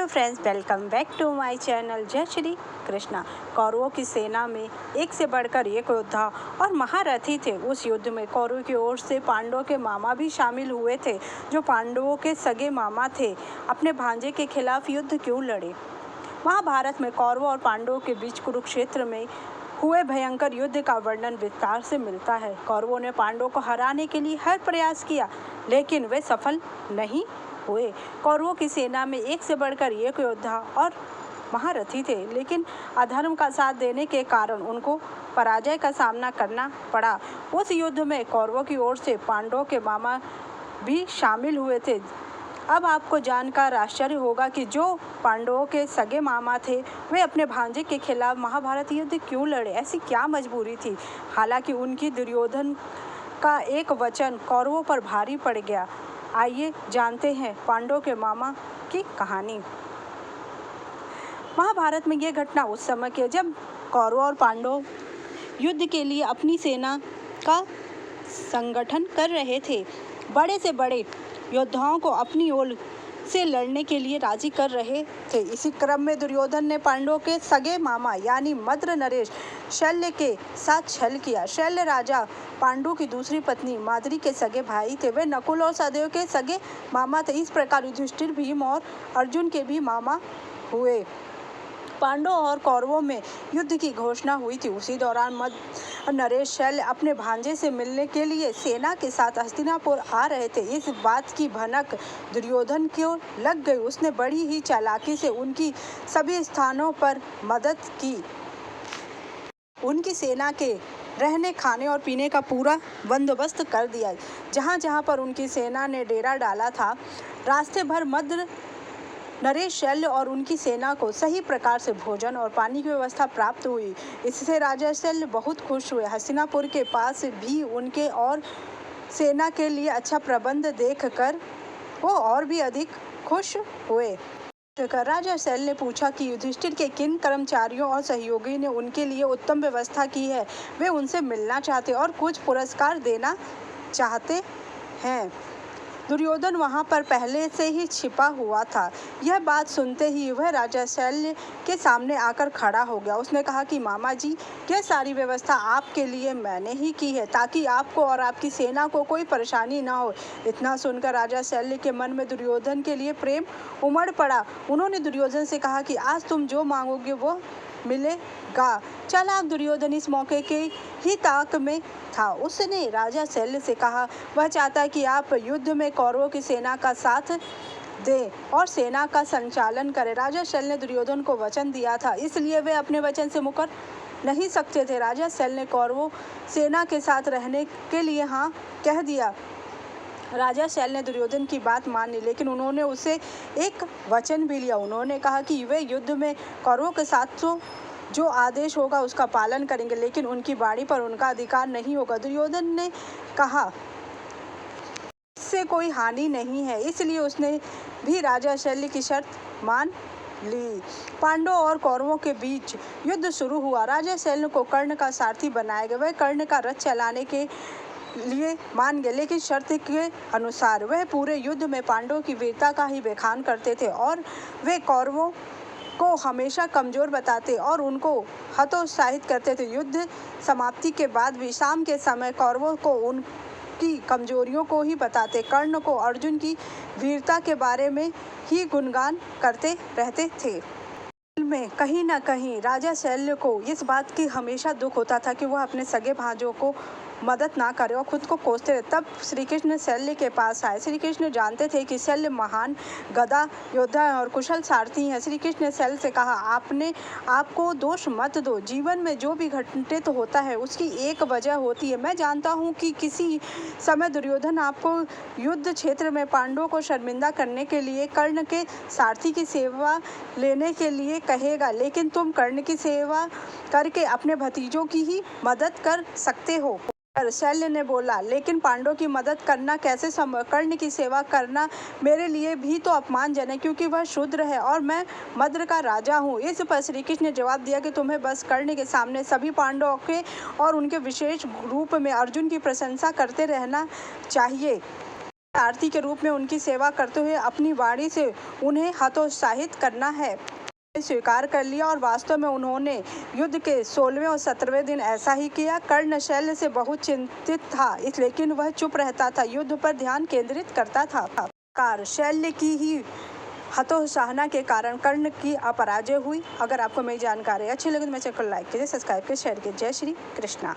Hello friends, welcome back to my channel. जय श्री कृष्णा। कौरवों की सेना में एक से बढ़कर एक योद्धा और महारथी थे। उस युद्ध में कौरवों की ओर से पांडवों के मामा भी शामिल हुए थे, जो पांडवों के सगे मामा थे। अपने भांजे के खिलाफ युद्ध क्यों लड़े? महाभारत में कौरवों और पांडवों के बीच कुरुक्षेत्र में हुए भयंकर युद्ध का वर्णन विस्तार से मिलता है। कौरवों ने पांडवों को हराने के लिए हर प्रयास किया, लेकिन वे सफल नहीं हुए। कौरवों की सेना में एक से बढ़कर एक योद्धा और महारथी थे, लेकिन अधर्म का साथ देने के कारण उनको पराजय का सामना करना पड़ा। उस युद्ध में कौरवों की ओर से पांडवों के मामा भी शामिल हुए थे। अब आपको जानकर आश्चर्य होगा कि जो पांडवों के सगे मामा थे, वे अपने भांजे के खिलाफ महाभारत युद्ध क्यों लड़े? ऐसी क्या मजबूरी थी? हालांकि उनकी दुर्योधन का एक वचन कौरवों पर भारी पड़ गया। आइए जानते हैं पांडवों के मामा की कहानी। महाभारत में यह घटना उस समय की है जब कौरव और पांडव युद्ध के लिए अपनी सेना का संगठन कर रहे थे। बड़े से बड़े योद्धाओं को अपनी ओर से लड़ने के लिए राजी कर रहे थे। इसी क्रम में दुर्योधन ने पांडवों के सगे मामा यानी मद्र नरेश शल्य के साथ छल किया। शल्य राजा पांडु की दूसरी पत्नी माद्री के सगे भाई थे। वे नकुल और सहदेव के सगे मामा थे। इस प्रकार युधिष्ठिर, भीम और अर्जुन के भी मामा हुए। पांडवों और कौरवों में युद्ध की घोषणा हुई थी। उसी दौरान मद्र नरेश शल्य अपने भांजे से मिलने के लिए सेना के साथ हस्तिनापुर आ रहे थे। इस बात की भनक दुर्योधन को लग गई। उसने बड़ी ही चालाकी से उनकी सभी स्थानों पर मदद की। उनकी सेना के रहने, खाने और पीने का पूरा बंदोबस्त कर दिया। जहाँ जहाँ पर उनकी सेना ने डेरा डाला था, रास्ते भर मद्र नरेश शल्य और उनकी सेना को सही प्रकार से भोजन और पानी की व्यवस्था प्राप्त हुई। इससे राजा शल्य बहुत खुश हुए। हस्तिनापुर के पास भी उनके और सेना के लिए अच्छा प्रबंध देखकर वो और भी अधिक खुश हुए। राजा शल्य ने पूछा कि युधिष्ठिर के किन कर्मचारियों और सहयोगी ने उनके लिए उत्तम व्यवस्था की है। वे उनसे मिलना चाहते और कुछ पुरस्कार देना चाहते हैं। दुर्योधन वहां पर पहले से ही छिपा हुआ था। यह बात सुनते ही वह राजा शल्य के सामने आकर खड़ा हो गया। उसने कहा कि मामा जी, यह सारी व्यवस्था आपके लिए मैंने ही की है, ताकि आपको और आपकी सेना को कोई परेशानी ना हो। इतना सुनकर राजा शल्य के मन में दुर्योधन के लिए प्रेम उमड़ पड़ा। उन्होंने दुर्योधन से कहा कि आज तुम जो मांगोगे वो मिलेगा। चालाक दुर्योधन इस मौके के ही ताक में था। उसने राजा शल्य से कहा, वह चाहता है कि आप युद्ध में कौरवों की सेना का साथ दें और सेना का संचालन करें। राजा शल्य ने दुर्योधन को वचन दिया था, इसलिए वे अपने वचन से मुकर नहीं सकते थे। राजा शल्य ने कौरवों सेना के साथ रहने के लिए हाँ कह दिया। राजा शल्य ने दुर्योधन की बात मान ली, लेकिन उन्होंने उसे एक वचन भी लिया। उन्होंने कहा कि वे युद्ध में कौरवों के साथ तो जो आदेश होगा उसका पालन करेंगे, लेकिन उनकी वाणी पर उनका अधिकार नहीं होगा। दुर्योधन ने कहा, इससे कोई हानि नहीं है, इसलिए उसने भी राजा शल्य की शर्त मान ली। पांडवों और कौरवों के बीच युद्ध शुरू हुआ। राजा शल्य को कर्ण का सारथी बनाया गया। वह कर्ण का रथ चलाने के लिए मान गए, लेकिन शर्त के अनुसार वह पूरे युद्ध में पांडवों की वीरता का ही बखान करते थे और वे कौरवों को हमेशा कमजोर बताते और उनको हतोत्साहित करते थे। युद्ध समाप्ति के बाद भी शाम के समय कौरवों को उनकी कमजोरियों को ही बताते। कर्ण को अर्जुन की वीरता के बारे में ही गुणगान करते रहते थे। में कहीं ना कहीं राजा शल्य को इस बात की हमेशा दुख होता था कि वह अपने सगे भांजों को मदद ना करे और खुद को कोसते रहे। तब श्री कृष्ण शल्य के पास आए। श्री कृष्ण जानते थे कि शल्य महान गदा योद्धा और कुशल सारथी हैं। श्री कृष्ण ने शल्य से कहा, आपको दोष मत दो। जीवन में जो भी घटित होता है उसकी एक वजह होती है। मैं जानता हूँ कि किसी समय दुर्योधन आपको युद्ध क्षेत्र में पांडवों को शर्मिंदा करने के लिए कर्ण के सारथी की सेवा लेने के लिए कहेगा, लेकिन तुम कर्ण की सेवा करके अपने भतीजों की ही मदद कर सकते हो। शल्य ने बोला, लेकिन पांडवों की मदद करना कैसे संभव? कर्ण की सेवा करना मेरे लिए भी तो अपमानजनक है, क्योंकि वह शूद्र है और मैं मद्र का राजा हूँ। इस पर श्री कृष्ण ने जवाब दिया कि तुम्हें बस कर्ण के सामने सभी पांडवों के और उनके विशेष रूप में अर्जुन की प्रशंसा करते रहना चाहिए। आरती के रूप में उनकी सेवा करते हुए अपनी वाणी से उन्हें हतोत्साहित करना है स्वीकार कर लिया और वास्तव में उन्होंने युद्ध के 16वें और 17वें दिन ऐसा ही किया। कर्ण शैल्य से बहुत चिंतित था लेकिन वह चुप रहता था, युद्ध पर ध्यान केंद्रित करता था। शैल्य की ही हतोत्साहना के कारण कर्ण की अपराजय हुई। अगर आपको मेरी जानकारी अच्छी लगी तो मेरे चैनल को लाइक कीजिए, सब्सक्राइब कीजिए, शेयर कीजिए। जय श्री कृष्णा।